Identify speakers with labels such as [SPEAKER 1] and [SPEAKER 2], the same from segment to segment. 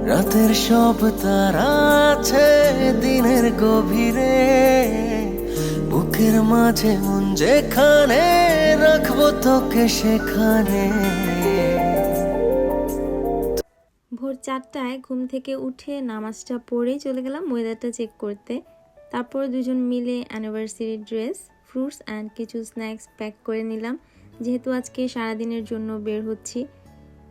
[SPEAKER 1] রাতের সব তারা আছে দিনের গভীরে, বুকের মাঝে মন যেখানে রাখবো তোকে সেখানে।
[SPEAKER 2] ভোর 4টায় ঘুম থেকে উঠে নামাজটা পড়েই চলে গেলাম ওয়েদারটা চেক করতে। তারপর দুজন মিলে অ্যানিভার্সারি ড্রেস, ফ্রুটস অ্যান্ড কিছু স্ন্যাক্স প্যাক করে নিলাম, যেহেতু আজকে সারাদিনের জন্য বের হচ্ছি।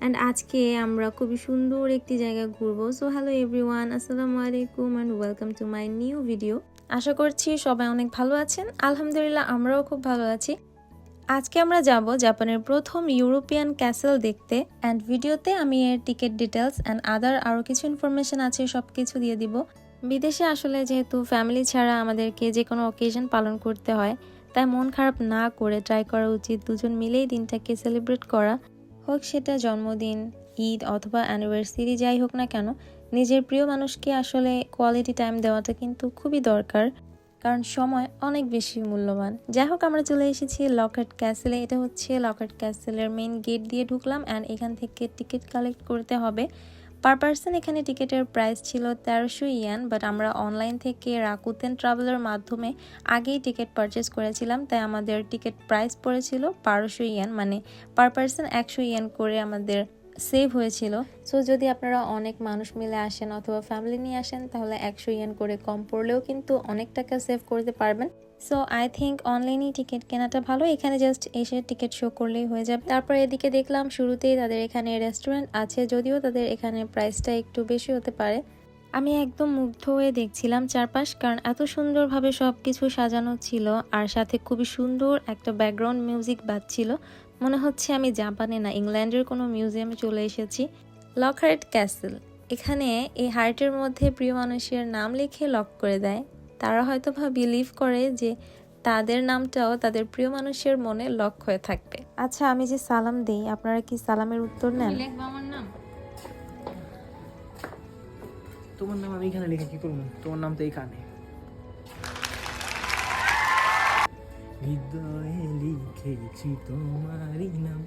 [SPEAKER 2] অ্যান্ড আজকে আমরা খুবই সুন্দর একটি জায়গা ঘুরবো। সো হ্যালো এভরিওয়ান, আসসালামু আলাইকুম and welcome to my new video. আশা করছি সবাই অনেক ভালো আছেন। আলহামদুলিল্লাহ আমরাও খুব ভালো আছি। আজকে আমরা যাব জাপানের প্রথম ইউরোপিয়ান ক্যাসেল দেখতে। অ্যান্ড ভিডিওতে আমি এর টিকিট ডিটেলস অ্যান্ড আদার আরও কিছু ইনফরমেশন আছে সব কিছু দিয়ে দিব। বিদেশে আসলে যেহেতু ফ্যামিলি ছাড়া আমাদেরকে যে কোনো অকেশন পালন করতে হয়, তাই মন খারাপ না করে ট্রাই করা উচিত দুজন মিলেই দিনটাকে সেলিব্রেট করা। হোক সেটা জন্মদিন, ঈদ অথবা অ্যানিভার্সারি, যাই হোক না কেন, নিজের প্রিয় মানুষকে আসলে কোয়ালিটি টাইম দেওয়াটা কিন্তু খুবই দরকার, কারণ সময় অনেক বেশি মূল্যবান। যাই হোক, আমরা চলে এসেছি লকহার্ট ক্যাসেলে। এটা হচ্ছে লকহার্ট ক্যাসেলের মেইন গেট দিয়ে ঢুকলাম অ্যান্ড এখান থেকে টিকিট কালেক্ট করতে হবে পার পার্সন। এখানে টিকিটের প্রাইস ছিল 1300 ইয়েন, বাট আমরা অনলাইন থেকে রাকুতেন ট্রাভেলের মাধ্যমে আগেই টিকিট পারচেস করেছিলাম, তাই আমাদের টিকিট প্রাইস পড়েছিল 1200 ইয়েন, মানে পার পার্সন 100 ইয়েন করে আমাদের সেভ হয়েছিল। সো যদি আপনারা অনেক মানুষ মিলে আসেন অথবা ফ্যামিলি নিয়ে আসেন, তাহলে 100 ইয়েন করে কম পড়লেও কিন্তু অনেক টাকা সেভ করতে পারবেন। সো আই থিঙ্ক অনলাইনেই টিকিট কেনাটা ভালো। এখানে জাস্ট এসে টিকিট শো করলেই হয়ে যাবে। তারপর এদিকে দেখলাম শুরুতেই তাদের এখানে রেস্টুরেন্ট আছে, যদিও তাদের এখানে প্রাইসটা একটু বেশি হতে পারে। আমি একদম মুগ্ধ হয়ে দেখছিলাম চারপাশ, কারণ এত সুন্দরভাবে সব কিছু সাজানো ছিল আর সাথে খুবই সুন্দর একটা ব্যাকগ্রাউন্ড মিউজিক বাজছিল। মনে হচ্ছে আমি জাপানে না, ইংল্যান্ডের কোনো মিউজিয়ামে চলে এসেছি। লকহার্ট ক্যাসেল, এখানে এই হার্টের মধ্যে প্রিয় মানুষের নাম লিখে লক করে দেয়। তারা হয়তো বিলিভ করে যে তাদের নামটাও তাদের প্রিয় মানুষের মনে লক হয়ে থাকবে। আচ্ছা, আমি যে সালাম দেই, আপনারা কি সালামের উত্তর নেন?
[SPEAKER 3] আমার নাম,
[SPEAKER 4] তোমার নাম আমি এখানে লিখে কি করবো? তোমার নাম তো এইখানে। হৃদয়ে লিখেছি তোমারই নাম,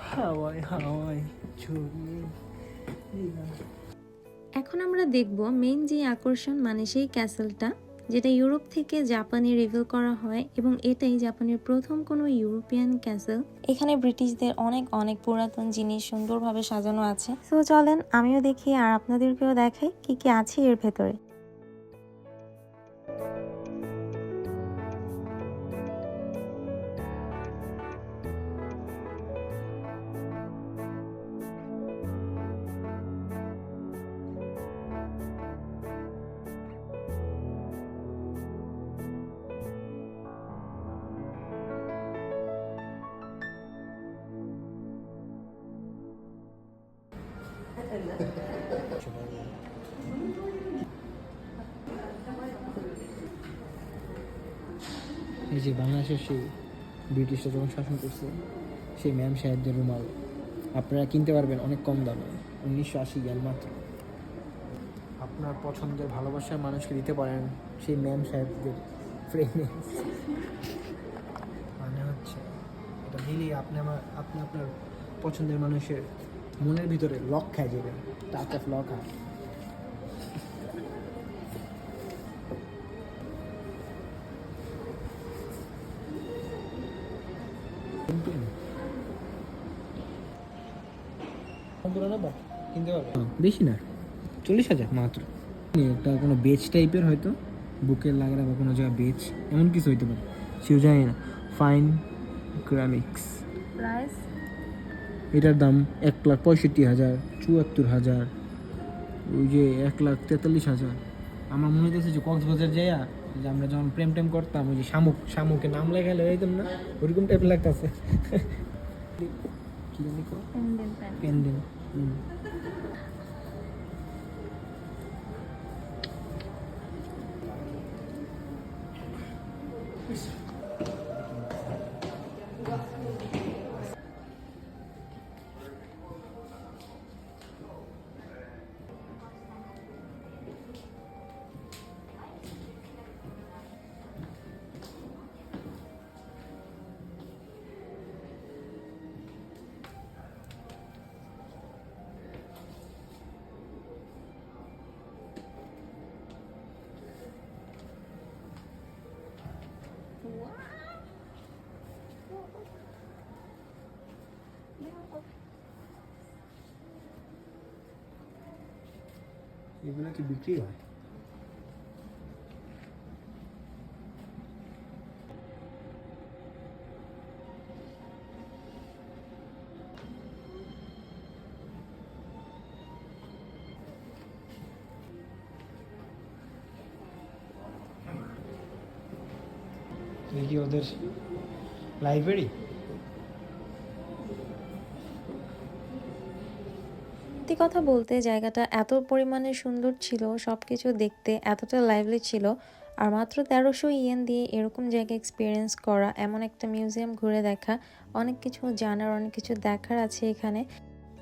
[SPEAKER 4] হাওয়ায় হাওয়ায় ছড়িয়ে দিলাম।
[SPEAKER 2] এখন আমরা দেখব মেইন যে আকর্ষণ, মানে সেই ক্যাসেলটা যেটা ইউরোপ থেকে জাপানে রিভিল করা হয়, এবং এটাই জাপানের প্রথম কোনো ইউরোপিয়ান ক্যাসেল। এখানে ব্রিটিশদের অনেক অনেক পুরাতন জিনিস সুন্দরভাবে সাজানো আছে। তো চলেন আমিও দেখি আর আপনাদেরকেও দেখাই কি কি আছে এর ভেতরে।
[SPEAKER 4] এই যে বাংলাদেশের সেই ব্রিটিশরা যখন শাসন করছে, সেই ম্যাম সাহেবদের রুমাল আপনারা কিনতে পারবেন অনেক কম দামে, 1980 ইয়েন মাত্র। আপনার পছন্দের ভালোবাসার মানুষকে দিতে পারেন সেই ম্যাম সাহেবদের ফ্রেগনেন্স। মানে হচ্ছে এটা দিলে আপনি আপনার পছন্দের মানুষের মনের ভিতরে লক খায় যাবেন, টাচ অফ লক হয়। বেশি না, 40,000 মাত্র। একটা কোনো বেচ টাইপের হয়তো, বুকের লাগা বা কোনো জায়গায় বেচ, এমন কিছু হইতে পারে, সেও জানি না। ফাইন কেরামিক্স,
[SPEAKER 2] প্রাইস
[SPEAKER 4] এটার দাম 1,65,000, 74,000, ওই যে 1,43,000। আমার মনে হচ্ছে যে কক্সবাজার যাইয়া যে আমরা যখন প্রেম টেম করতাম, ওই যে শামুকে নাম লেখালে যাইতাম না, ওরকম টাইপ লাগতেছে। কি জানি পেন্ডেন্ট। এগুলো কি বিক্রি হয়? এই কি ওদের লাইব্রেরি?
[SPEAKER 2] সত্যি কথা বলতে জায়গাটা এত পরিমাণে সুন্দর ছিল, সবকিছু দেখতে এতটা লাইভলি ছিল। আর মাত্র 1300 ইয়েন দিয়ে এরকম জায়গা এক্সপিরিয়েন্স করা, এমন একটা মিউজিয়াম ঘুরে দেখা, অনেক কিছু জানার, অনেক কিছু দেখার আছে এখানে।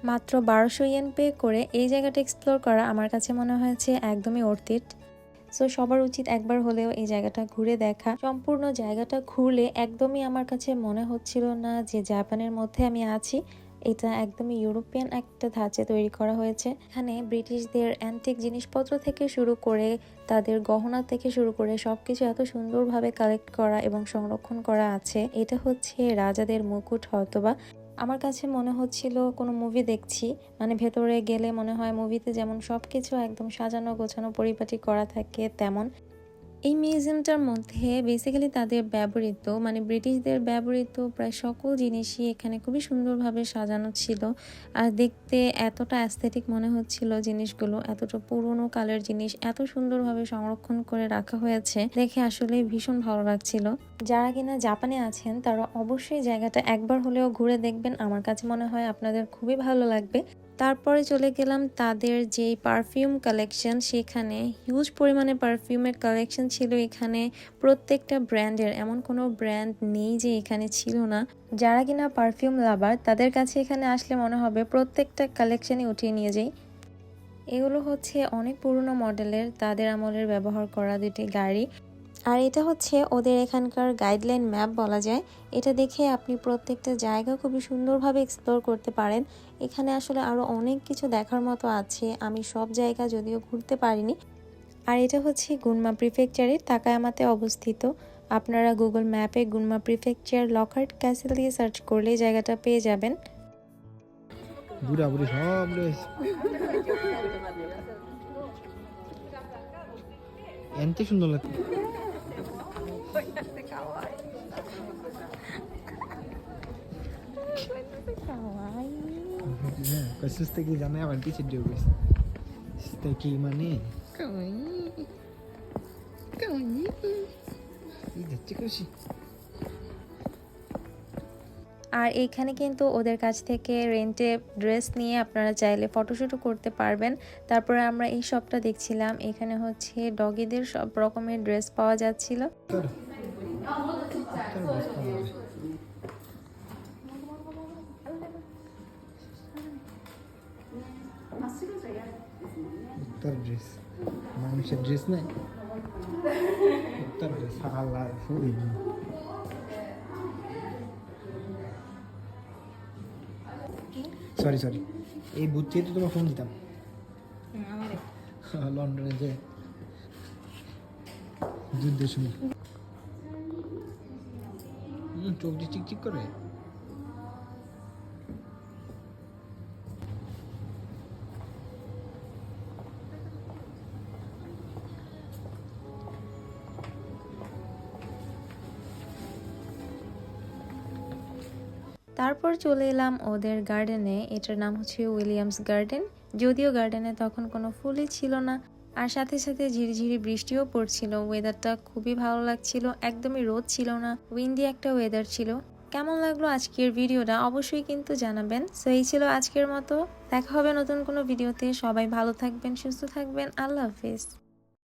[SPEAKER 2] মাত্র 1200 ইয়েন পে করে এই জায়গাটা এক্সপ্লোর করা আমার কাছে মনে হয়েছে একদমই অর্থ ইট। সো সবার উচিত একবার হলেও এই জায়গাটা ঘুরে দেখা। সম্পূর্ণ জায়গাটা ঘুরলে একদমই আমার কাছে মনে হচ্ছিল না যে জাপানের মধ্যে আমি আছি। এটা একদমই ইউরোপিয়ান একটা ধাঁচে তৈরি করা হয়েছে। এখানে ব্রিটিশদের অ্যান্টিক জিনিসপত্র থেকে শুরু করে তাদের গহনা থেকে শুরু করে সবকিছু এত সুন্দরভাবে কালেক্ট করা এবং সংরক্ষণ করা আছে। এটা হচ্ছে রাজাদের মুকুট হয়তোবা। আমার কাছে মনে হচ্ছিল কোনো মুভি দেখছি, মানে ভেতরে গেলে মনে হয় মুভিতে যেমন সবকিছু একদম সাজানো গোছানো পরিপাটি করা থাকে তেমন। এই মিউজিয়ামটার মধ্যে বেসিক্যালি তাদের ব্যবহৃত, মানে ব্রিটিশদের ব্যবহৃত প্রায় সকল জিনিসই এখানে খুবই সুন্দরভাবে সাজানো ছিল। আর দেখতে এতটা অ্যাস্থেটিক মনে হচ্ছিল জিনিসগুলো, এতটা পুরনো কালের জিনিস এত সুন্দরভাবে সংরক্ষণ করে রাখা হয়েছে, দেখে আসলে ভীষণ ভালো লাগছিল। যারা কিনা জাপানে আছেন তারা অবশ্যই জায়গাটা একবার হলেও ঘুরে দেখবেন, আমার কাছে মনে হয় আপনাদের খুবই ভালো লাগবে। তারপরে চলে গেলাম তাদের যেই পারফিউম কালেকশন, সেখানে হিউজ পরিমাণে পারফিউমের কালেকশন ছিল এখানে। প্রত্যেকটা ব্র্যান্ডের, এমন কোনো ব্র্যান্ড নেই যে এখানে ছিল না। যারা কিনা পারফিউম লাভার তাদের কাছে এখানে আসলে মনে হবে প্রত্যেকটা কালেকশনই উঠিয়ে নিয়ে যাই। এগুলো হচ্ছে অনেক পুরনো মডেলের, তাদের আমলের ব্যবহার করা দুটি গাড়ি। আর এটা হচ্ছে ওদের এখানকার গাইডলাইন ম্যাপ বলা যায়। এটা দেখে আপনি প্রত্যেকটা জায়গা খুবই সুন্দরভাবে এক্সপ্লোর করতে পারেন। এখানে আসলে আরও অনেক কিছু দেখার মতো আছে, আমি সব জায়গা যদিও ঘুরতে পারিনি। আর এটা হচ্ছে গুনমা প্রিফেকচারের তাকায়ামাতে অবস্থিত। আপনারা গুগল ম্যাপে গুনমা প্রিফেকচার লকহার্ট ক্যাসেল দিয়ে সার্চ করলে জায়গাটা পেয়ে যাবেন।
[SPEAKER 4] বুড়া বুড়ি সব রয়েছে। এনতে সুন্দর লাগছে। সুস্তে কি জানে আবার কিছু দিয়ে গেছে। সুস্তে কি মানে যাচ্ছে খুশি।
[SPEAKER 2] আর এইখানে কিন্তু ওদের কাছ থেকে রেন্টে ড্রেস নিয়ে আপনারা চাইলে ফটোশ্যুটও করতে পারবেন। তারপরে আমরা এই শপটা দেখছিলাম, এখানে হচ্ছে ডগিদের সব রকমের ড্রেস পাওয়া যাচ্ছিল।
[SPEAKER 4] উত্তর ড্রেস মানুষের ড্রেস নাই, উত্তর ড্রেস আল্লাহ ফুল। সরি সরি, এই বুঝছি তো তোমার ফোন দিতাম লন্ডনে যে যুদ্ধের সময়। চোখ দিয়ে চিকচিক করে।
[SPEAKER 2] তারপর চলে এলাম ওদের গার্ডেনে, এটার নাম হচ্ছে উইলিয়ামস গার্ডেন। যদিও গার্ডেনে তখন কোনো ফুলই ছিল না, আর সাথে সাথে ঝিরিঝিরি বৃষ্টিও পড়ছিল। ওয়েদারটা খুবই ভালো লাগছিল, একদমই রোদ ছিল না, উইন্ডি একটা ওয়েদার ছিল। কেমন লাগলো আজকের ভিডিওটা অবশ্যই কিন্তু জানাবেন। সো এই ছিল আজকের মতো, দেখা হবে নতুন কোনো ভিডিওতে। সবাই ভালো থাকবেন, সুস্থ থাকবেন, আল্লাহ হাফিজ।